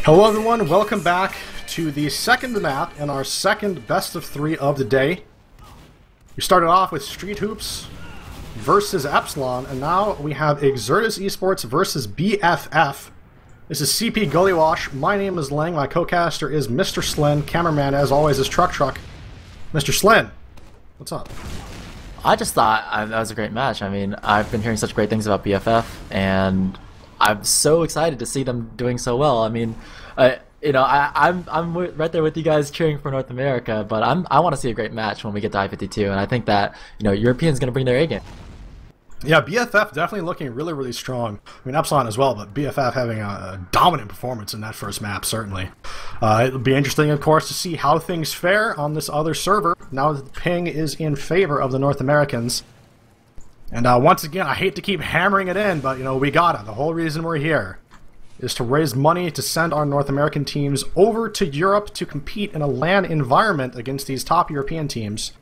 Hello everyone, welcome back to the second map and our second best of 3 of the day. We started off with Street Hoops versus Epsilon, and now we have Exertus Esports versus BFF. This is CP Gullywash. My name is Lang, my co-caster is Mr. Slin, cameraman as always is Truck. Mr. Slin, what's up? I just thought that was a great match. I mean, I've been hearing such great things about BFF, and I'm so excited to see them doing so well. I mean, I'm right there with you guys cheering for North America, but I want to see a great match when we get to i52, and I think that Europeans going to bring their A game. Yeah, BFF definitely looking really, really strong. I mean, Epsilon as well, but BFF having a dominant performance in that first map, certainly. It'll be interesting, of course, to see how things fare on this other server, now that the ping is in favor of the North Americans. And once again, I hate to keep hammering it in, but, we gotta. The whole reason we're here is to raise money to send our North American teams over to Europe to compete in a LAN environment against these top European teams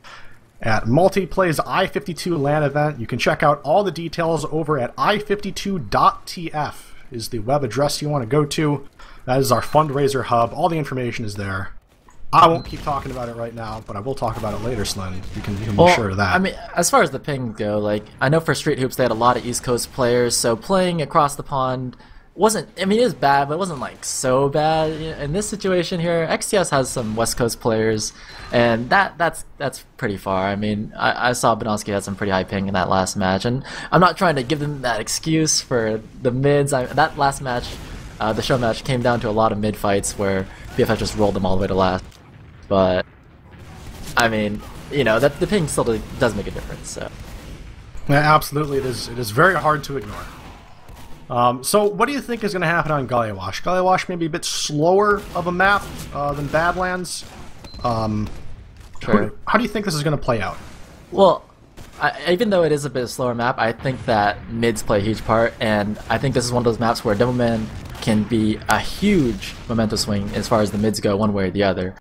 at Multiplay's i52 LAN event. You can check out all the details over at i52.tf is the web address you want to go to. That is our fundraiser hub. All the information is there. I won't keep talking about it right now, but I will talk about it later, Slin. You can be sure of that. I mean, as far as the ping go, I know for Street Hoops they had a lot of East Coast players, so playing across the pond wasn't, I mean, it was bad, but it wasn't so bad. In this situation here, XTS has some West Coast players, and that's pretty far. I mean, I saw Benoski had some pretty high ping in that last match, and I'm not trying to give them that excuse for the mids. That last match, the show match, came down to a lot of mid fights where BFF just rolled them all the way to last. But I mean, that the ping still does make a difference. So yeah, absolutely, it is very hard to ignore. So what do you think is going to happen on Gullywash? Gullywash may be a bit slower of a map than Badlands. Sure. How do you think this is going to play out? Well, even though it is a bit slower map, I think that mids play a huge part, and I think this is one of those maps where Devilman can be a huge momentum swing as far as the mids go, one way or the other.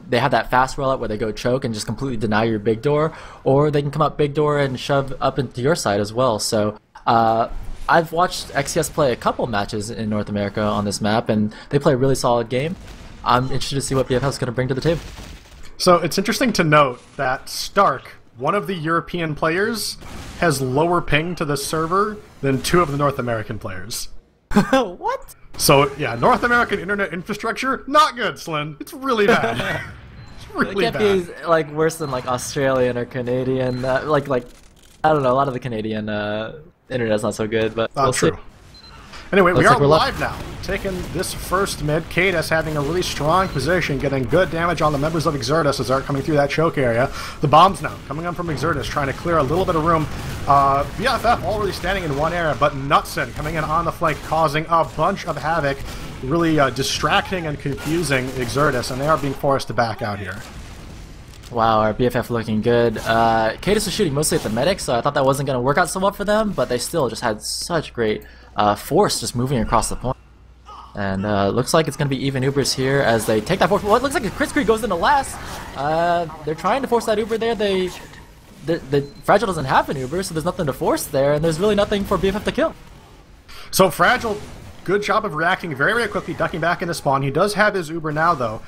They have that fast rollout where they go choke and just completely deny your big door, or they can come up big door and shove up into your side as well. So I've watched XTS play a couple matches in North America on this map, and they play a really solid game. I'm interested to see what BFF is going to bring to the table. So it's interesting to note that Stark, one of the European players, has lower ping to the server than 2 of the North American players. What? So yeah, North American internet infrastructure, not good, Slin. It's really bad. It's really bad. It can't be worse than Australian or Canadian. I don't know. A lot of the Canadian internet's not so good, but we'll see. Anyway, we are live now, taking this first mid. Cadus having a really strong position, getting good damage on the members of Exertus as they're coming through that choke area. The bombs now coming on from Exertus, trying to clear a little bit of room. BFF already standing in one area, but Nutson coming in on the flank, causing a bunch of havoc, really distracting and confusing Exertus, and they are being forced to back out here. Wow, our BFF looking good. Cadus was shooting mostly at the medic, so I thought that wasn't going to work out so well for them, but they still just had such great force just moving across the point. And looks like it's going to be even Ubers here as they take that force. Well, it looks like a Kritzkrieg goes into last. They're trying to force that Uber there. The Fragile doesn't have an Uber, so there's nothing to force there, and there's really nothing for BFF to kill. So Fragile, good job of reacting very, very quickly, ducking back into spawn. He does have his Uber now, though.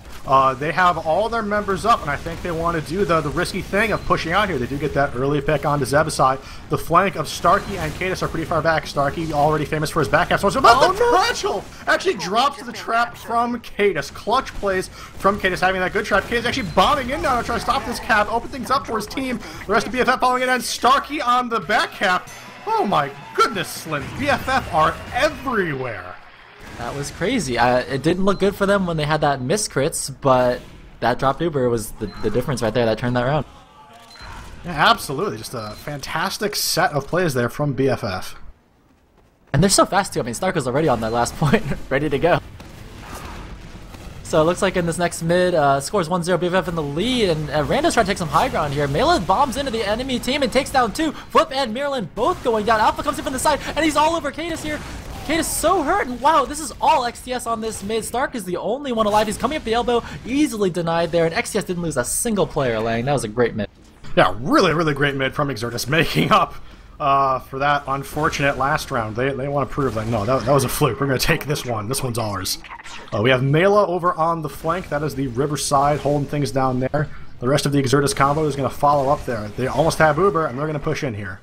They have all their members up, and I think they want to do the risky thing of pushing out here. They do get that early pick onto Zebasai. The flank of Starkey and Cadus are pretty far back. Starkey, already famous for his back cap. So Fragile actually drops to the trap from Cadus. Clutch plays from Cadus, having that good trap. Cadus actually bombing in now to try to stop this cap, open things up for his team. The rest of BFF following it, and Starkey on the back cap. Oh my goodness, Slim. BFF are everywhere. That was crazy. It didn't look good for them when they had that miss crits, but that dropped Uber was the difference right there that turned that around. Yeah, absolutely. Just a fantastic set of plays there from BFF. And they're so fast too. I mean, Stark was already on that last point, ready to go. So it looks like in this next mid, scores 1-0, BFF in the lead, and Rando's trying to take some high ground here. Mela bombs into the enemy team and takes down 2. Flip and Maryland both going down. Alpha comes in from the side, and he's all over Cadus here. Kate is so hurt, and wow, this is all XTS on this mid. Stark is the only one alive. He's coming up the elbow, easily denied there, and XTS didn't lose a single player, Lang. That was a great mid. Yeah, really, really great mid from Exertus, making up for that unfortunate last round. They want to prove that, no, that was a fluke. We're going to take this one. This one's ours. We have Mela over on the flank. That is the Riverside holding things down there. The rest of the Exertus combo is going to follow up there. They almost have Uber, and they're going to push in here.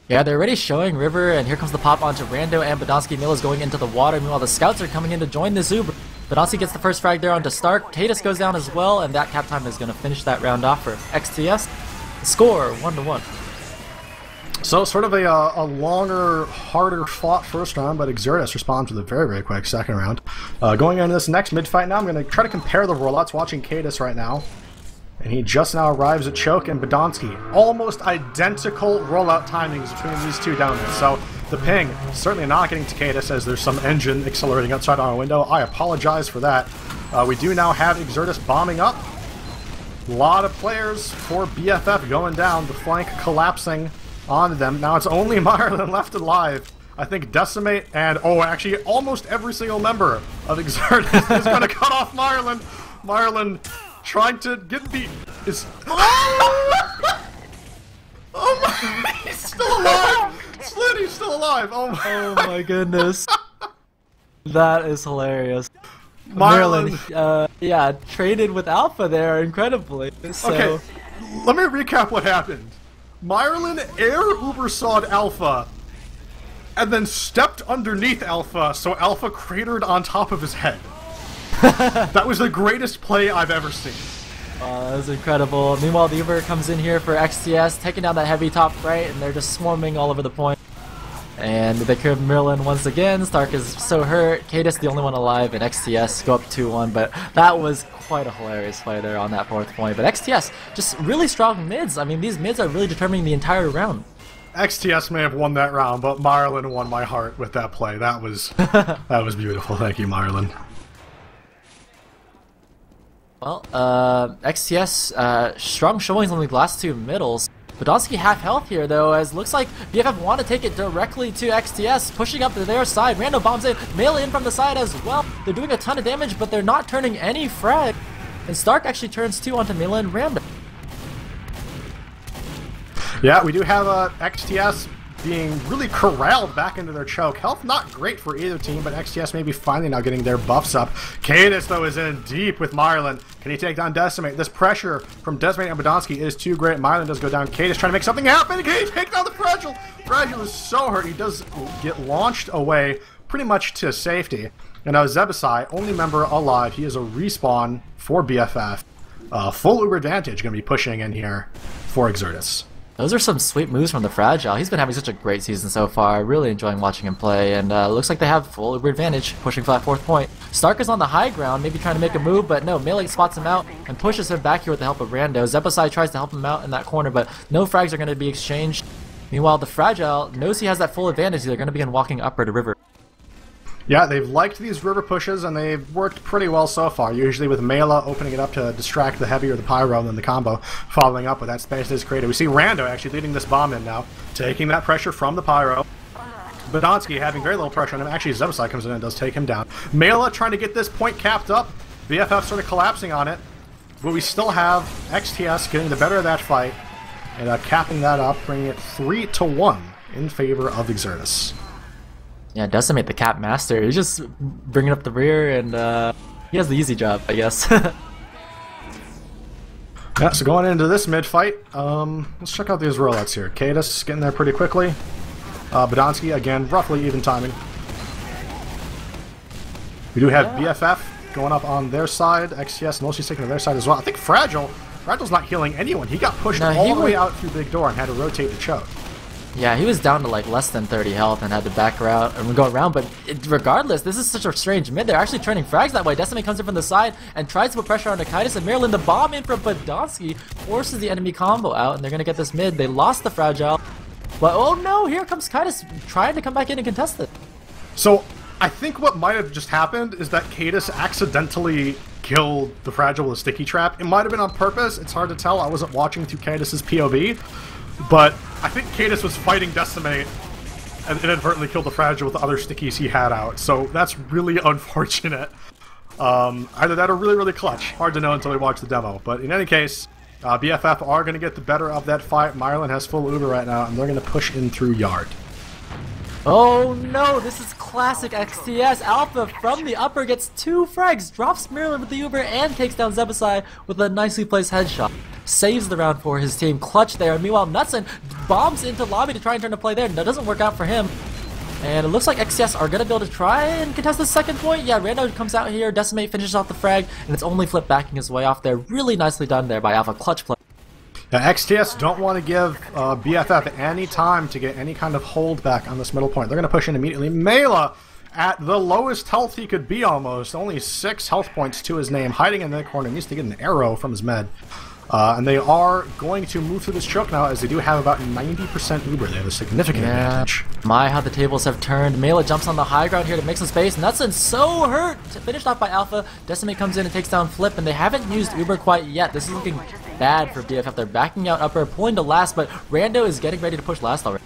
Yeah, they're already showing River, and here comes the pop onto Rando, and Badonsky. Mela's going into the water. Meanwhile, the scouts are coming in to join this Uber. Badonsky gets the first frag there onto Stark. Cadis goes down as well, and that cap time is going to finish that round off for XTS. The score, 1-1. So, sort of a longer, harder fought first round, but Exertus responds with a very, very quick second round. Going into this next mid-fight now, I'm going to try to compare the rollouts, watching Cadis right now. And he just now arrives at Choke and Badonsky. Almost identical rollout timings between these two down there. So, the ping, certainly not getting to Cadis as there's some engine accelerating outside on our window. I apologize for that. We do now have Exertus bombing up. A lot of players for BFF going down, the flank collapsing onto them. Now it's only Myerlin left alive. I think Decimate and, actually almost every single member of Exertus is going to cut off Myerlin. Myerlin trying to get beat is... Oh my... He's still alive! Slitty's still alive! Oh my goodness. That is hilarious. Myerlin, yeah, traded with Alpha there, incredibly. So. Okay, let me recap what happened. Myerlin air Ubersawed Alpha, and then stepped underneath Alpha, so Alpha cratered on top of his head. That was the greatest play I've ever seen. That was incredible. Meanwhile, the Uber comes in here for XTS, taking down that heavy top right, and they're just swarming all over the point. And they kill Merlin once again. Stark is so hurt. Cadis the only one alive, and XTS go up 2-1. But that was quite a hilarious play there on that fourth point. But XTS, just really strong mids. I mean, these mids are really determining the entire round. XTS may have won that round, but Myerlin won my heart with that play. That was that was beautiful. Thank you, Myerlin. Well, XTS, strong showings on the last two middles. Badonsky half health here though, as looks like BFF want to take it directly to XTS, pushing up to their side. Rando bombs in, Melee in from the side as well. They're doing a ton of damage, but they're not turning any frag. And Stark actually turns 2 onto Melee and Rando. Yeah, we do have XTS being really corralled back into their choke. Health not great for either team, but XTS maybe finally now getting their buffs up. Cadis, though, is in deep with Myerlin. Can he take down Decimate? This pressure from Decimate and Badonsky is too great. Myerlin does go down. Cadis trying to make something happen. Can he take down the Fragile? Fragile is so hurt. He does get launched away pretty much to safety. And now Zebasai, only member alive. He is a respawn for BFF. Full Uber advantage going to be pushing in here for Exertus. Those are some sweet moves from the Fragile. He's been having such a great season so far. Really enjoying watching him play, and looks like they have full Uber advantage, pushing for that fourth point. Stark is on the high ground, maybe trying to make a move, but no, Melee spots him out and pushes him back here with the help of Rando. Zebasai tries to help him out in that corner, but no frags are going to be exchanged. Meanwhile, the Fragile knows he has that full advantage. They're going to begin walking upper to river. Yeah, they've liked these river pushes, and they've worked pretty well so far. Usually with Mela opening it up to distract the heavy or the pyro, and then the combo following up with that space that is created. We see Rando actually leading this bomb in now, taking that pressure from the pyro. Badonsky having very little pressure on him. Actually, Zebasai comes in and does take him down. Mela trying to get this point capped up. BFF sort of collapsing on it. But we still have XTS getting the better of that fight, and capping that up, bringing it 3-1 in favor of Exertus. Yeah, Decimate, the cap master. He's just bringing up the rear, and he has the easy job, I guess. Yeah, so going into this mid-fight, let's check out these rollouts here. Cadis getting there pretty quickly. Badonsky, again, roughly even timing. We do have BFF going up on their side. XTS mostly sticking to their side as well. I think Fragile's not healing anyone. He got pushed all the way out through Big Door and had to rotate to choke. Yeah, he was down to like less than 30 health and had to back out and go around, but regardless, this is such a strange mid. They're actually turning frags that way. Decimate comes in from the side and tries to put pressure on Decisive, and Maryland, the bomb in from Badonsky, forces the enemy combo out, and they're going to get this mid. They lost the Fragile, but oh no, here comes Cadis trying to come back in and contest it. So, I think what might have just happened is that Cadis accidentally killed the Fragile with a sticky trap. It might have been on purpose. It's hard to tell. I wasn't watching through Cadis's POV. But I think Cadis was fighting Decimate and inadvertently killed the Fragile with the other stickies he had out. So that's really unfortunate. Either that or really, really clutch. Hard to know until we watch the demo. But in any case, BFF are going to get the better of that fight. Myerlin has full Uber right now, and they're going to push in through Yard. Oh no, this is classic XTS. Alpha from the upper gets 2 frags, drops Maryland with the Uber, and takes down Zebasai with a nicely placed headshot. Saves the round for his team. Clutch there. Meanwhile, Nutson bombs into lobby to try and turn the play there. That doesn't work out for him. And it looks like XTS are going to be able to try and contest the second point. Yeah, Rando comes out here, Decimate finishes off the frag, and it's only Flip backing his way off there. Really nicely done there by Alpha. Clutch play. Now, XTS don't want to give BFF any time to get any kind of hold back on this middle point. They're going to push in immediately. Mela at the lowest health he could be almost. Only 6 health points to his name. Hiding in the corner. Needs to get an arrow from his med. And they are going to move through this choke now, as they do have about 90% Uber. They have a significant advantage. My, how the tables have turned. Mela jumps on the high ground here to make some space. Nutson's so hurt. Finished off by Alpha. Decimate comes in and takes down Flip, and they haven't used Uber quite yet. This is looking bad for BFF. They're backing out upper, pulling to last, but Rando is getting ready to push last already.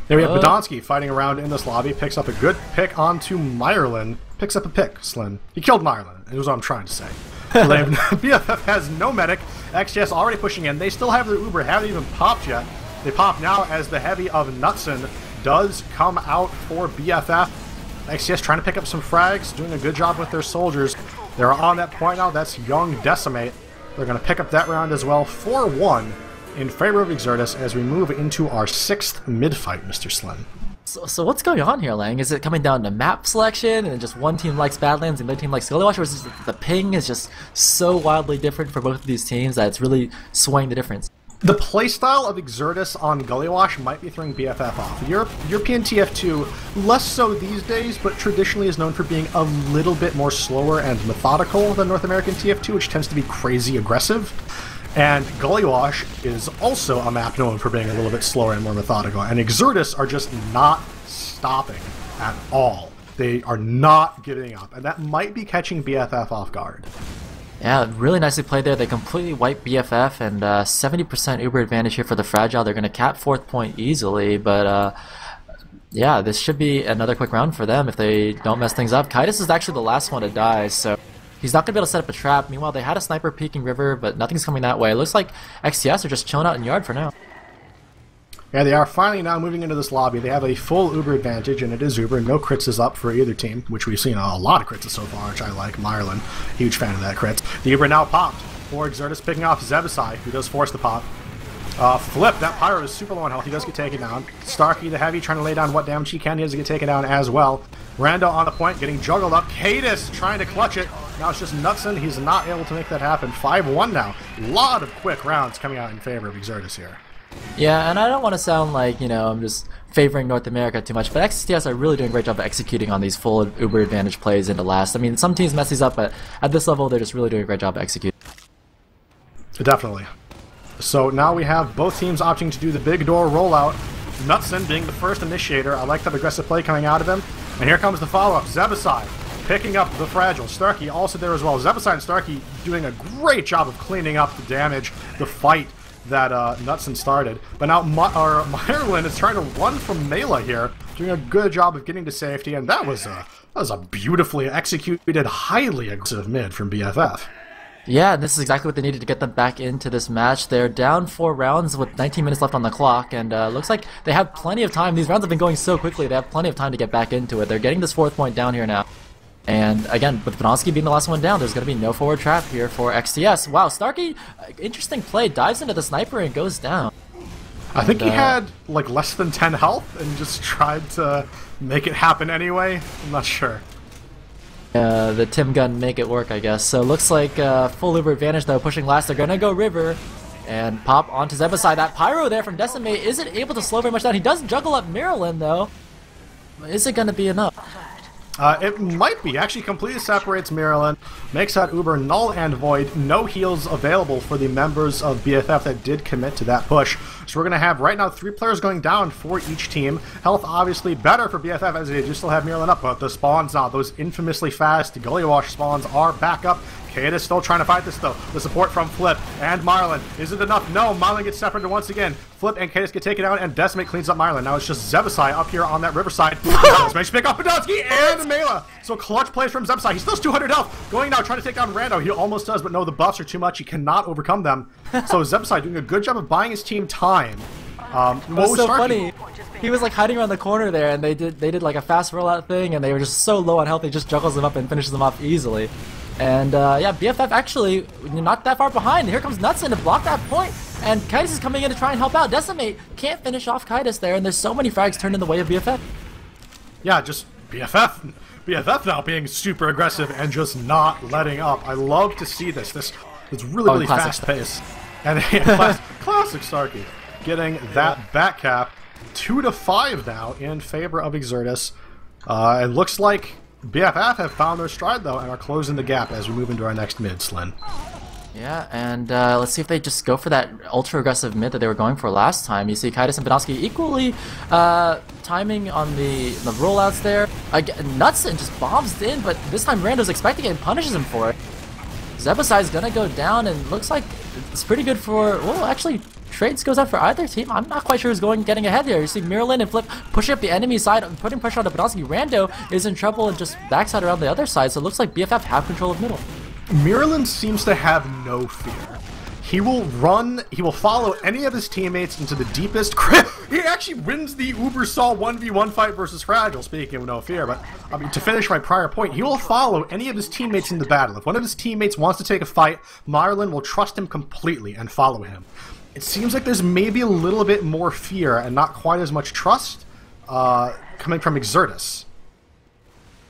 There we have Badonsky fighting around in this lobby. Picks up a good pick onto Myerlin. Picks up a pick, Slin. He killed Myerlin, is what I'm trying to say. BFF has no medic. XTS already pushing in. They still have their Uber. Haven't even popped yet. They pop now as the heavy of Nutson does come out for BFF. XTS trying to pick up some frags, doing a good job with their soldiers. They're on that point now. That's young Decimate. They're going to pick up that round as well. 4-1 in favor of Exertus as we move into our 6th mid-fight, Mr. Slim. So what's going on here, Lang? Is it coming down to map selection and just one team likes Badlands and the other team likes Gullywash, or is the ping is just so wildly different for both of these teams that it's really swaying the difference? The playstyle of Exertus on Gullywash might be throwing BFF off. European TF2, less so these days, but traditionally is known for being a little bit more slower and methodical than North American TF2, which tends to be crazy aggressive. And Gullywash is also a map known for being a little bit slower and more methodical. And Exertus are just not stopping at all. They are not giving up. And that might be catching BFF off guard. Yeah, really nicely played there. They completely wiped BFF, and 70% Uber advantage here for the Fragile. They're going to cap 4th point easily, but yeah, this should be another quick round for them if they don't mess things up. Kaitis is actually the last one to die, so he's not going to be able to set up a trap. Meanwhile, they had a sniper peeking River, but nothing's coming that way. It looks like XTS are just chilling out in Yard for now. Yeah, they are finally now moving into this lobby. They have a full Uber advantage, and it is Uber. No crits is up for either team, which we've seen a lot of crits so far, which I like. Myerlin, huge fan of that crit. The Uber now popped for Exertus, picking off Zebasai, who does force the pop. Flip, that Pyro is super low on health. He does get taken down. Starkey, the heavy, trying to lay down what damage he can. He does get taken down as well. Rando on the point, getting juggled up. Cadis trying to clutch it. Now it's just Nutson. He's not able to make that happen. 5-1 now. A lot of quick rounds coming out in favor of Exertus here. Yeah, and I don't want to sound like, you know, I'm just favoring North America too much, but XTS are really doing a great job of executing on these full Uber advantage plays into last. I mean, some teams mess these up, but at this level, they're just really doing a great job of executing. Definitely. So now we have both teams opting to do the big door rollout. Nutson being the first initiator. I like that aggressive play coming out of him. And here comes the follow-up. Zebasai picking up the Fragile. Starkey also there as well. Zebasai and Starkey doing a great job of cleaning up the damage, the fight that Nutson started. But now Myerlin is trying to run from Mela here, doing a good job of getting to safety, and that was a beautifully executed, highly aggressive mid from BFF. Yeah, this is exactly what they needed to get them back into this match. They're down 4 rounds with 19 minutes left on the clock, and looks like they have plenty of time. These rounds have been going so quickly, they have plenty of time to get back into it. They're getting this 4th point down here now. And again, with Badonsky being the last one down, there's going to be no forward trap here for XTS. Wow, Starkey, interesting play, dives into the sniper and goes down. I think he had like less than 10 health and just tried to make it happen anyway. I'm not sure. The Tim gun make it work, I guess. So looks like full Uber advantage though, pushing last. They're gonna go River and pop onto Zebasai. That Pyro there from Decimate isn't able to slow very much down. He does juggle up Maryland though. Is it gonna be enough? It might be. Actually completely separates Maryland, makes that Uber null and void. No heals available for the members of BFF that did commit to that push. So we're going to have right now 3 players going down for each team. Health obviously better for BFF as they do still have Maryland up, but the spawns now, those infamously fast Gullywash spawns are back up. Kate is still trying to fight this though. The support from Flip and Marlon. Is it enough? No, Marlon gets separated once again. Flip and Kate get taken out, and Decimate cleans up Marlon. Now it's just Zebasai up here on that riverside. Decimate pick up Podolsky and Mela. So clutch plays from Zebasai. He still has 200 health. Going now, trying to take down Rando. He almost does, but no, the buffs are too much. He cannot overcome them. So Zebasai doing a good job of buying his team time. What was so funny? He was like hiding around the corner there, and they did like a fast rollout thing, and they were just so low on health. He just juggles them up and finishes them off easily. And yeah, BFF actually not that far behind. Here comes Nutson to block that point, and Kitus is coming in to try and help out. Decimate can't finish off Kitus there, and there's so many frags turned in the way of BFF. Yeah, just BFF now being super aggressive and just not letting up. I love to see this. It's really fast paced. And yeah, classic Starkey getting that back cap. 2-5 now in favor of Exertus. It looks like BFF have found their stride though and are closing the gap as we move into our next mid, Slin. Yeah, and let's see if they just go for that ultra aggressive mid that they were going for last time. You see Kitus and Podolsky equally timing on the rollouts there. Nutson just bombs in, but this time Rando's expecting it and punishes him for it. Zebasai's gonna go down, and looks like it's pretty good for, well, actually trades goes out for either team. I'm not quite sure who's getting ahead here. You see Miralyn and Flip pushing up the enemy side, putting pressure on the Podolsky. Rando is in trouble and just backside around the other side, so it looks like BFF have control of middle. Miralyn seems to have no fear. He will follow any of his teammates into the deepest crypt. He actually wins the Ubersaw 1v1 fight versus Fragile, speaking of no fear. But, I mean, to finish my prior point, he will follow any of his teammates into battle. If one of his teammates wants to take a fight, Marlon will trust him completely and follow him. It seems like there's maybe a little bit more fear and not quite as much trust coming from Exertus.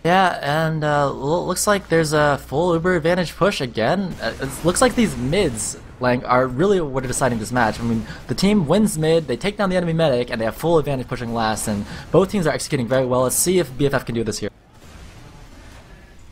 Yeah, and looks like there's a full Uber advantage push again. It looks like these mids are really what are deciding this match. I mean, the team wins mid, they take down the enemy medic, and they have full advantage pushing last, and both teams are executing very well. Let's see if BFF can do this here.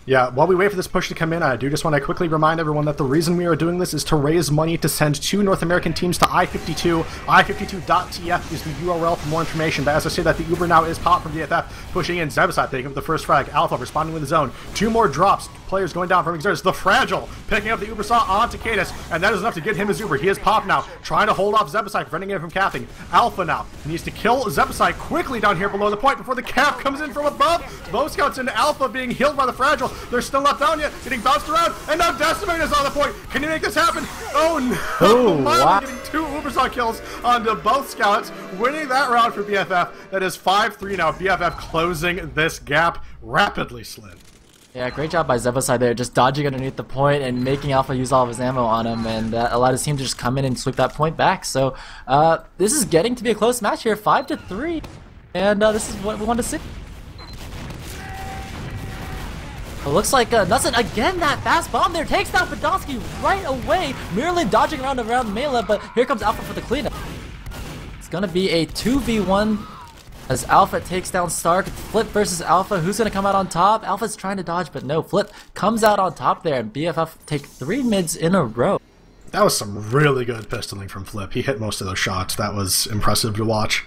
Yeah, while we wait for this push to come in, I do just want to quickly remind everyone that the reason we are doing this is to raise money to send 2 North American teams to i52. i52.tf is the URL for more information, but as I say that, the Uber now is popped from BFF, pushing in Zebasai, picking up the first frag, Alpha responding with his own. 2 more drops, players going down from Exertus. The Fragile picking up the Uber Saw onto Cadus, and that is enough to get him his Uber. He is popped now, trying to hold off Zebasai, preventing him from capping. Alpha now needs to kill Zebasai quickly down here below the point before the cap comes in from above. Both scouts into Alpha being healed by the Fragile. They're still not down yet, getting bounced around, and now Decimate is on the point. Can you make this happen? Oh no! Oh, wow. Getting 2 Ubersaw kills onto both scouts, winning that round for BFF. That is 5-3 now. BFF closing this gap rapidly, Slid. Yeah, great job by Zebasai there, just dodging underneath the point and making Alpha use all of his ammo on him, and allowed his team to just come in and sweep that point back. So this is getting to be a close match here, 5-3, and this is what we want to see. It looks like Nutson, again, that fast bomb there takes down Podolsky right away. Miralyn dodging around Mela, but here comes Alpha for the cleanup. It's going to be a 2v1 as Alpha takes down Stark. Flip versus Alpha. Who's going to come out on top? Alpha's trying to dodge, but no. Flip comes out on top there, and BFF take 3 mids in a row. That was some really good pistoling from Flip. He hit most of those shots. That was impressive to watch.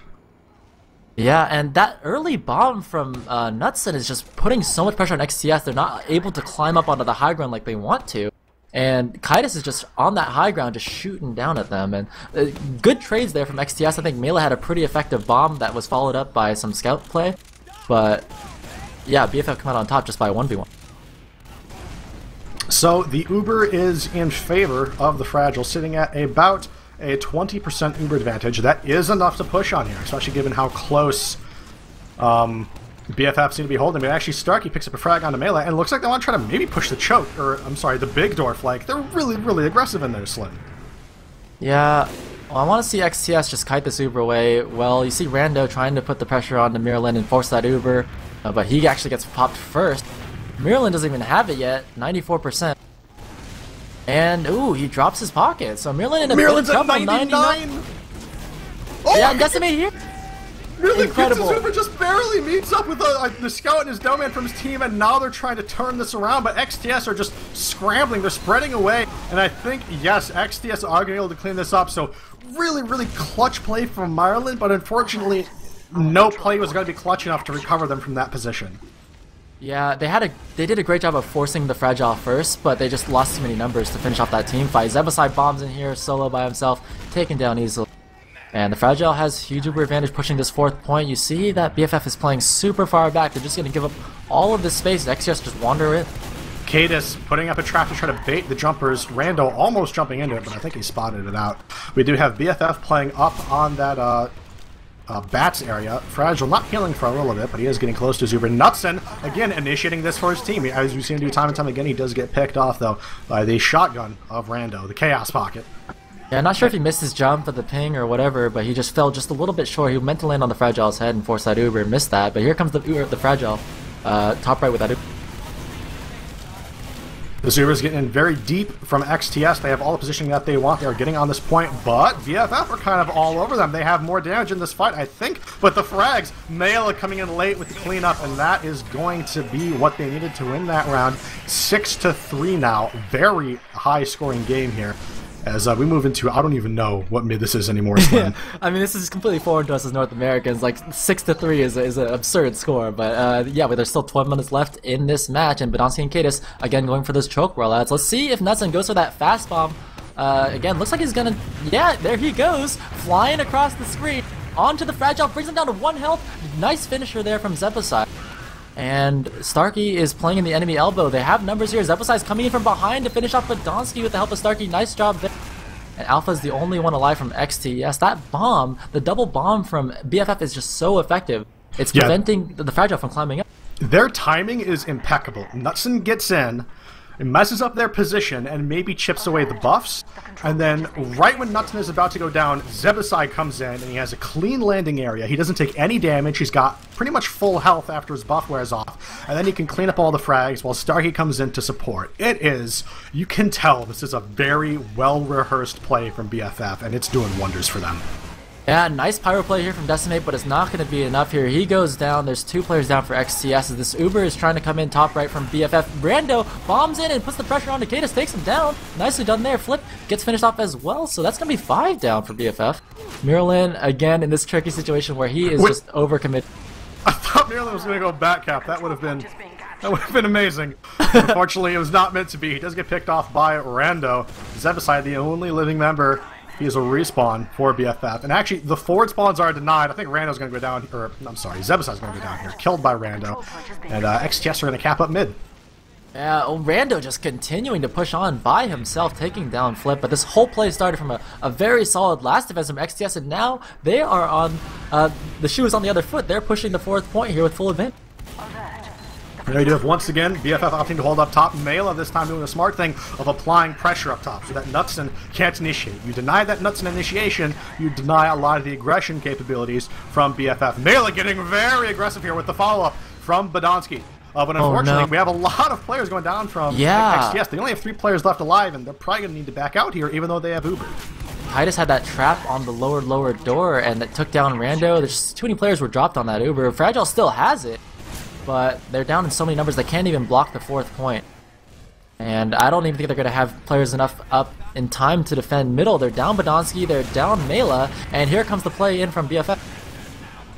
Yeah, and that early bomb from Nutson is just putting so much pressure on XTS. They're not able to climb up onto the high ground like they want to. And Kitus is just on that high ground, just shooting down at them. And good trades there from XTS. I think Mela had a pretty effective bomb that was followed up by some scout play. But yeah, BFF come out on top just by 1v1. So the Uber is in favor of the Fragile, sitting at about a 20% Uber advantage. That is enough to push on here, especially given how close BFF seem to be holding. But actually, Starkey picks up a frag onto Mela, and looks like they want to try to maybe push the choke, or I'm sorry, the big door flank. They're really aggressive in there, Slim. Yeah, well, I want to see XTS just kite this Uber away. Well, you see Rando trying to put the pressure onto Miralyn and force that Uber, but he actually gets popped first. Miralyn doesn't even have it yet, 94%. And, ooh, he drops his pocket. So Miralyn in a bit of trouble, 99. Oh, yeah, Decimate here. Really, incredible. Super just barely meets up with the scout and his doorman from his team, and now they're trying to turn this around, but XTS are just scrambling. They're spreading away, and I think, yes, XTS are going to be able to clean this up. So really clutch play from Marlon, but unfortunately, no play was going to be clutch enough to recover them from that position. Yeah, they did a great job of forcing the Fragile first, but they just lost too many numbers to finish off that team fight. Zebasai bombs in here, solo by himself, taken down easily. And the Fragile has huge Uber advantage pushing this 4th point. You see that BFF is playing super far back. They're just going to give up all of this space. XTS just wander in. Cadis putting up a trap to try to bait the jumpers. Rando almost jumping into it, but I think he spotted it out. We do have BFF playing up on that Bats area. Fragile not healing for a little bit, but he is getting close to Zuber. Knutson, again, initiating this for his team. As we've seen him do time and time again, he does get picked off, though, by the shotgun of Rando, the Chaos Pocket. Yeah, I'm not sure if he missed his jump at the ping or whatever, but he just fell just a little bit short. He meant to land on the Fragile's head and force that Uber and missed that. But here comes the Fragile, top right with that Uber. The Zuber's getting in very deep from XTS. They have all the positioning that they want. They are getting on this point, but BFF are kind of all over them. They have more damage in this fight, I think, but the frags, Mela coming in late with the cleanup, and that is going to be what they needed to win that round. 6-3 now. Very high-scoring game here. As we move into, I don't even know what mid this is anymore. Yeah, I mean, this is completely foreign to us as North Americans. Like 6-3 is an absurd score, but yeah, but there's still 12 minutes left in this match, and Badonsky and Cadis again going for this choke roll outs. Let's see if Knutson goes for that fast bomb. Again, looks like he's gonna. Yeah, there he goes, flying across the screen onto the Fragile, brings him down to 1 health. Nice finisher there from Zebasai. And Starkey is playing in the enemy elbow. They have numbers here. Zebasai's coming in from behind to finish off Badonsky with the help of Starkey. Nice job there. And Alpha's the only one alive from XTS. That bomb, the double bomb from BFF is just so effective. It's preventing the Fragile from climbing up. Their timing is impeccable. Knutson gets in, it messes up their position, and maybe chips away the buffs. And then, right when Knutson is about to go down, Zebasai comes in, and he has a clean landing area. He doesn't take any damage. He's got pretty much full health after his buff wears off. And then he can clean up all the frags while Starkey comes in to support. It is, you can tell this is a very well-rehearsed play from BFF, and it's doing wonders for them. Yeah, nice pyro play here from Decimate, but it's not going to be enough here. He goes down. There's 2 players down for XTS as this Uber is trying to come in top right from BFF. Rando bombs in and puts the pressure on Cadis, takes him down. Nicely done there. Flip gets finished off as well, so that's going to be 5 down for BFF. Miralin, again, in this tricky situation where he is just overcommitted. I thought Miralin was going to go back cap. That would have been amazing. Unfortunately, it was not meant to be. He does get picked off by Rando. Zebasai, the only living member. He is a respawn for BFF. And actually, the forward spawns are denied. I think Rando's going to go down, or I'm sorry, Zebasai's going to go down here. Killed by Rando. And XTS are going to cap up mid. Yeah, Rando just continuing to push on by himself, taking down Flip. But this whole play started from a very solid last defense from XTS, and now they are on, the shoe is on the other foot. They're pushing the 4th point here with full advantage. There you do have, once again, BFF opting to hold up top. Mela this time doing the smart thing of applying pressure up top so that Knutson can't initiate. You deny that Knutson initiation, you deny a lot of the aggression capabilities from BFF. Mela getting very aggressive here with the follow-up from Badonsky. But unfortunately, we have a lot of players going down from XTS. They only have 3 players left alive, and they're probably going to need to back out here, even though they have Uber. Titus had that trap on the lower door, and that took down Rando. There's too many players were dropped on that Uber. Fragile still has it, but they're down in so many numbers they can't even block the 4th point. And I don't even think they're going to have players enough up in time to defend middle. They're down Badonsky, they're down Mela, and here comes the play in from BFF.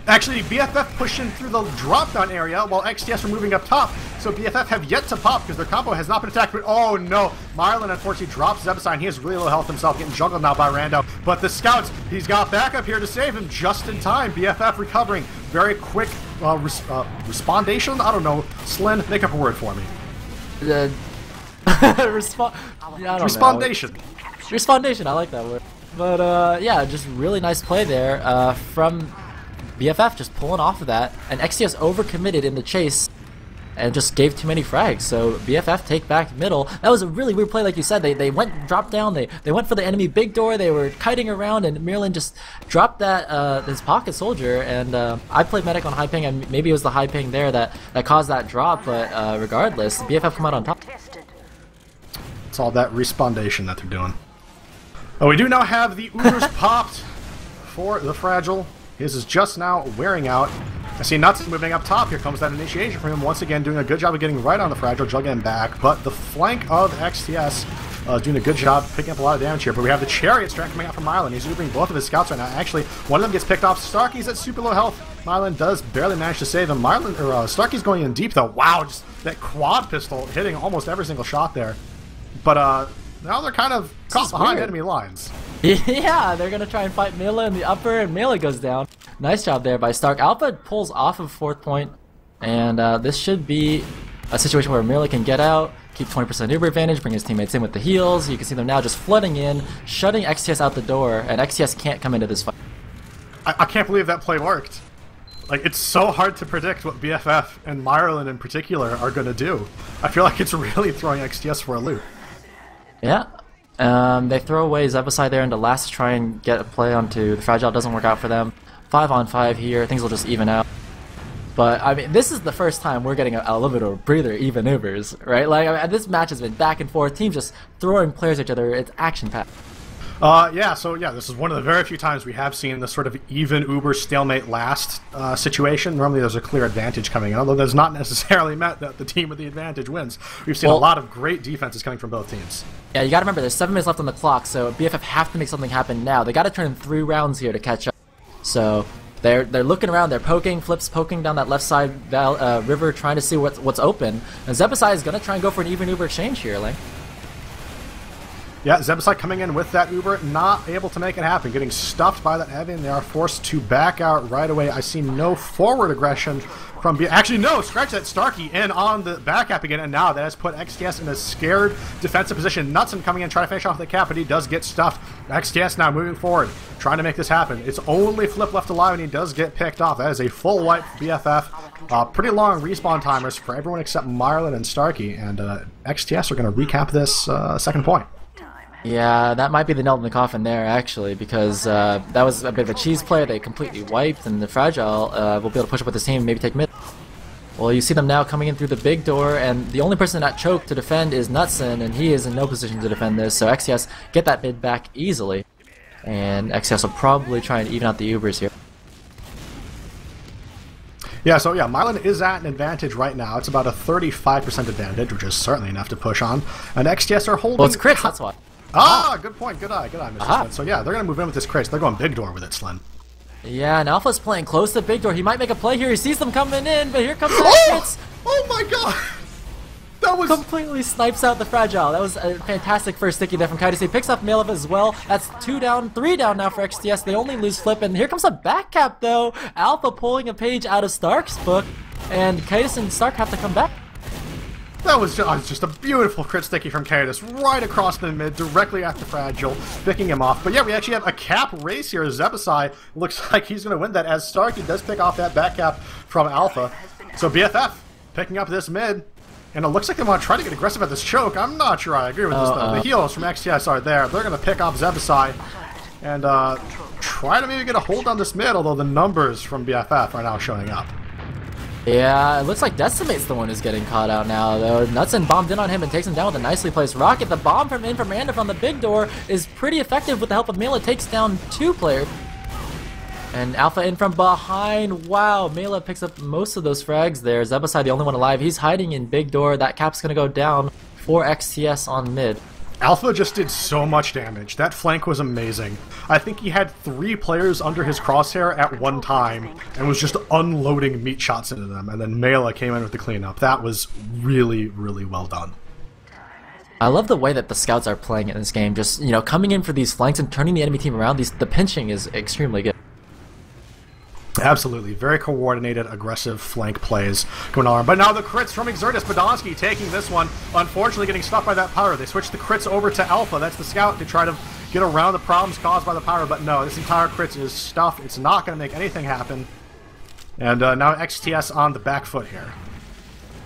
Actually, BFF pushing through the drop-down area while XTS are moving up top. So BFF have yet to pop because their combo has not been attacked. But oh no, Marlon unfortunately drops Zebasai, and he has really low health himself, getting jungled now by Rando. But the scouts, he's got backup here to save him just in time. BFF recovering. Very quick respondation? I don't know. Slin, make up a word for me. Respondation. Respondation, I like that word. But yeah, just really nice play there from BFF, just pulling off of that, and XTS overcommitted in the chase and just gave too many frags. So BFF take back middle. That was a really weird play, like you said. They went drop down. They went for the enemy big door. They were kiting around, and Miralin just dropped that his pocket soldier. And I played medic on high ping, and maybe it was the high ping there that caused that drop. But regardless, BFF come out on top. It's all that respondation that they're doing. Oh, we do now have the Ubers popped for the Fragile. His is just now wearing out. I see Nuts moving up top. Here comes that initiation from him. Once again, doing a good job of getting right on the Fragile, juggling him back. But the flank of XTS doing a good job picking up a lot of damage here. But we have the Chariot strike coming out from Mylan. He's ubering both of his scouts right now. Actually, one of them gets picked off. Starkey's at super low health. Mylan does barely manage to save him. Starkey's going in deep though. Wow, just that quad pistol hitting almost every single shot there. But now they're kind of caught behind enemy lines. Yeah, they're gonna try and fight Mela in the upper, and Mela goes down. Nice job there by Stark. Alpha pulls off of 4th point, and this should be a situation where Mela can get out, keep 20% Uber advantage, bring his teammates in with the heals. You can see them now just flooding in, shutting XTS out the door, and XTS can't come into this fight. I can't believe that play worked. Like, it's so hard to predict what BFF and Myerlin in particular are going to do. I feel like it's really throwing XTS for a loop. Yeah. They throw away Zebasai there into last to try and get a play onto the Fragile. Doesn't work out for them. 5-on-5 here. Things will just even out. But, I mean, this is the first time we're getting a little bit of a breather, even Ubers, right? Like, I mean, this match has been back and forth. Teams just throwing players at each other. It's action-packed. This is one of the very few times we have seen this sort of even Uber stalemate last situation. Normally there's a clear advantage coming in, although that's not necessarily meant that the team with the advantage wins. We've seen a lot of great defenses coming from both teams. Yeah, you gotta remember, there's 7 minutes left on the clock, so BFF have to make something happen now. They gotta turn in 3 rounds here to catch up. So they're looking around, they're poking, Flips poking down that left side river, trying to see what's open. And Zebasai is gonna try and go for an even Uber exchange here, Lang. Yeah, Zebasai coming in with that Uber, not able to make it happen. Getting stuffed by that heavy, and they are forced to back out right away. I see no forward aggression from Actually, no! Scratch that. Starkey in on the back cap again, and now that has put XTS in a scared defensive position. Knutson coming in, trying to finish off the cap, but he does get stuffed. XTS now moving forward, trying to make this happen. It's only Flip left alive, and he does get picked off. That is a full wipe for BFF. Pretty long respawn timers for everyone except Myerlin and Starkey, and XTS are going to recap this second point. Yeah, that might be the nail in the coffin there, actually, because that was a bit of a cheese play. They completely wiped, and the Fragile will be able to push up with his team and maybe take mid. Well, you see them now coming in through the big door, and the only person not choked to defend is Knutson, and he is in no position to defend this, so XTS get that mid back easily. And XTS will probably try and even out the Ubers here. Yeah, so yeah, Mylan is at an advantage right now. It's about a 35% advantage, which is certainly enough to push on. And XTS are holding... Well, it's crits, that's why. Ah, good point. Good eye, Mr. Slin. So yeah, they're going to move in with this crits. They're going big door with it, Slin. Yeah, and Alpha's playing close to big door. He might make a play here. He sees them coming in, but here comes the crits. Oh my god! That was... Completely snipes out the Fragile. That was a fantastic first sticky there from Kaitis. He picks up Malov as well. That's 2 down, 3 down now for XTS. They only lose Flip, and here comes a back cap though. Alpha pulling a page out of Stark's book, and Kaitis and Stark have to come back. That was just a beautiful crit sticky from Kaitis, right across the mid, directly after Fragile, picking him off. But yeah, we actually have a cap race here. Zebasai looks like he's going to win that, as Starkey does pick off that back cap from Alpha. So BFF picking up this mid, and it looks like they want to try to get aggressive at this choke. I'm not sure I agree with this, though. The heals from XTS are there. They're going to pick off Zebasai and try to maybe get a hold on this mid, although the numbers from BFF are now showing up. Yeah, it looks like Decimate's the one who's getting caught out now, though. Knutson bombed in on him and takes him down with a nicely placed rocket. The bomb from Randa from the big door is pretty effective with the help of Mela. Takes down 2 players. And Alpha in from behind. Wow, Mela picks up most of those frags there. Zebasai, the only one alive. He's hiding in big door. That cap's going to go down for XTS on mid. Alpha just did so much damage. That flank was amazing. I think he had 3 players under his crosshair at one time and was just unloading meat shots into them, and then Mela came in with the cleanup. That was really, really well done. I love the way that the scouts are playing in this game. Just, you know, coming in for these flanks and turning the enemy team around. The pinching is extremely good. Absolutely. Very coordinated, aggressive flank plays going on. But now the crits from Exertus. Badonsky taking this one. Unfortunately getting stuck by that power. They switch the crits over to Alpha. That's the scout to try to get around the problems caused by the power. But no, this entire crits is stuff. It's not going to make anything happen. And now XTS on the back foot here.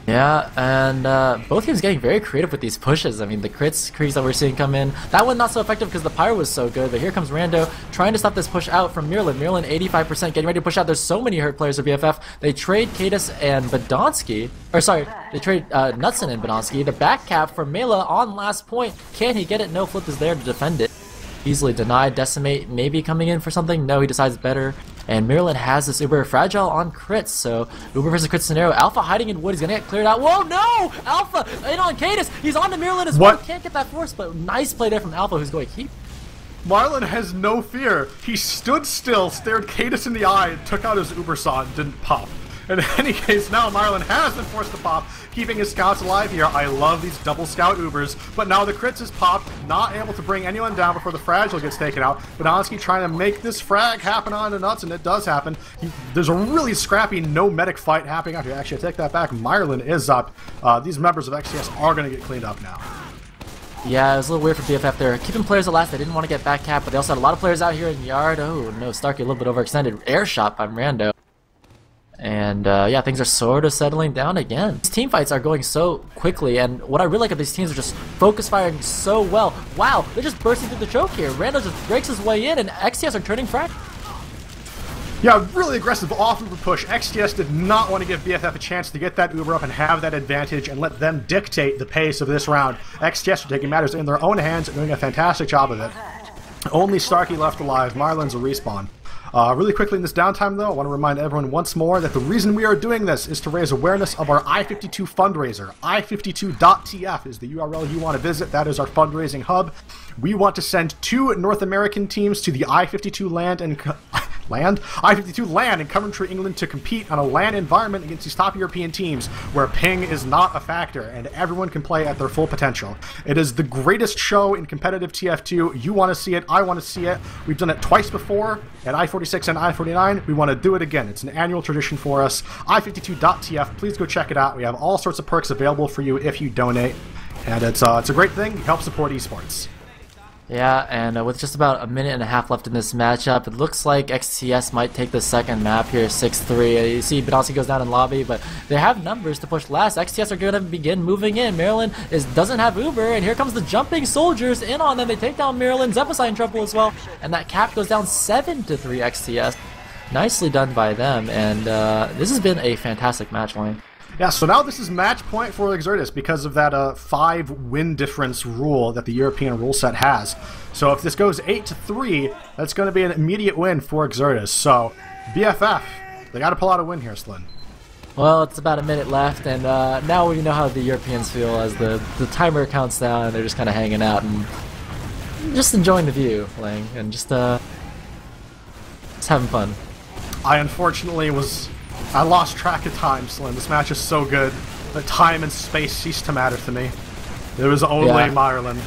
Yeah, and both teams getting very creative with these pushes. I mean, the crits that we're seeing come in, that one not so effective because the pyro was so good, but here comes Rando trying to stop this push out from Mirlin. Mirlin 85% getting ready to push out. There's so many hurt players for BFF. They trade Kaitis and Badonsky, or sorry, they trade Knutson and Badonsky. The back cap for Mela on last point. Can he get it? No, Flip is there to defend it. Easily denied. Decimate maybe coming in for something. No, he decides better And Maryland has this Uber fragile on crits, so Uber versus crit scenario. Alpha hiding in wood, he's gonna get cleared out. Whoa, no! Alpha in on Cadus, he's on to Maryland as well. Can't get that force, but nice play there from Alpha, who's going to keep. Marlon has no fear. He stood still, stared Cadus in the eye, and took out his Uber saw and didn't pop. In any case, now Marlon has been forced to pop, keeping his scouts alive here. I love these double scout Ubers, but now the crits is popped, not able to bring anyone down before the fragile gets taken out. Badonsky trying to make this frag happen on the nuts, and it does happen. There's a really scrappy no medic fight happening out here. Actually, I take that back. Marlon is up. These members of XTS are going to get cleaned up now. Yeah, it was a little weird for BFF there. Keeping players at last, they didn't want to get back cap, but they also had a lot of players out here in yard. Oh no, Starkey a little bit overextended. Air shot by Mirando. And yeah, things are sort of settling down again. These team fights are going so quickly, and what I really like of these teams are just focus firing so well. Wow, they're just bursting through the choke here. Rando just breaks his way in, and XTS are turning frag. Yeah, really aggressive off-Uber push. XTS did not want to give BFF a chance to get that Uber up and have that advantage and let them dictate the pace of this round. XTS are taking matters in their own hands and doing a fantastic job of it. Only Starkey left alive. Marlon's a respawn. Really quickly in this downtime, though, I want to remind everyone once more that the reason we are doing this is to raise awareness of our I52 fundraiser. i52.tf is the URL you want to visit. That is our fundraising hub. We want to send 2 North American teams to the I52 land in Coventry, England, to compete on a LAN environment against these top European teams where ping is not a factor and everyone can play at their full potential. It is the greatest show in competitive TF2. You want to see it, I want to see it. We've done it twice before at I46 and I49. We want to do it again. It's an annual tradition for us. i52.tf, please go check it out. We have all sorts of perks available for you if you donate, and it's a great thing. It helps support esports. Yeah, and with just about a minute and a half left in this matchup, it looks like XTS might take the second map here, 6-3. You see Badonsky goes down in lobby, but they have numbers to push last. XTS are going to begin moving in. Maryland doesn't have Uber, and here comes the jumping soldiers in on them. They take down Maryland. Zephyr in trouble as well, and that cap goes down 7-3 XTS. Nicely done by them, and this has been a fantastic match line. Yeah, so now this is match point for Exertus because of that 5-win difference rule that the European rule set has. So if this goes 8-3, that's going to be an immediate win for Exertus. So BFF, they got to pull out a win here, Slyn. Well, it's about a minute left, and now we know how the Europeans feel as the timer counts down, and they're just kind of hanging out and just enjoying the view, playing, and just having fun. I lost track of time, Slim. This match is so good that time and space ceased to matter to me. There was only Marlon.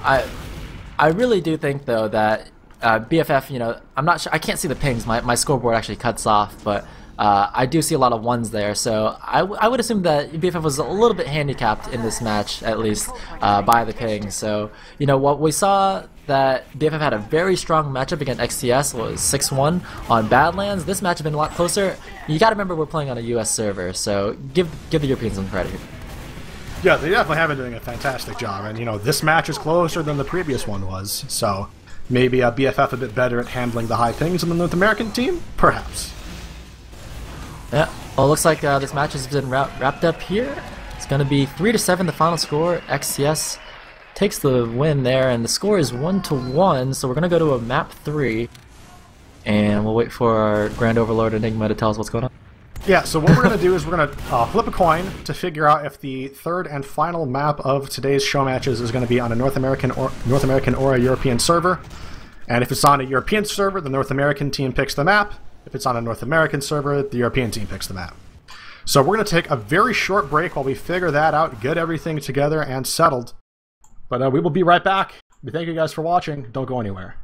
I really do think, though, that BFF, you know, I'm not sure, I can't see the pings. My scoreboard actually cuts off, but I do see a lot of ones there, so I would assume that BFF was a little bit handicapped in this match, at least, by the ping. So, you know, what we saw that BFF had a very strong matchup against XTS was 6-1 on Badlands. This match has been a lot closer. You gotta remember we're playing on a US server, so give the Europeans some credit. Yeah, they definitely have been doing a fantastic job, and you know, this match is closer than the previous one was, so maybe BFF a bit better at handling the high pings than the North American team? Perhaps. Yeah, well, it looks like this match has been wrapped up here. It's going to be 3-7 the final score. XTS takes the win there, and the score is 1-1, so we're going to go to a map 3, and we'll wait for our Grand Overlord Enigma to tell us what's going on. Yeah, so what we're going to do is we're going to flip a coin to figure out if the third and final map of today's show matches is going to be on a North American or a European server. And if it's on a European server, the North American team picks the map. If it's on a North American server, the European team picks the map. So we're going to take a very short break while we figure that out, get everything together and settled. But we will be right back. We thank you guys for watching. Don't go anywhere.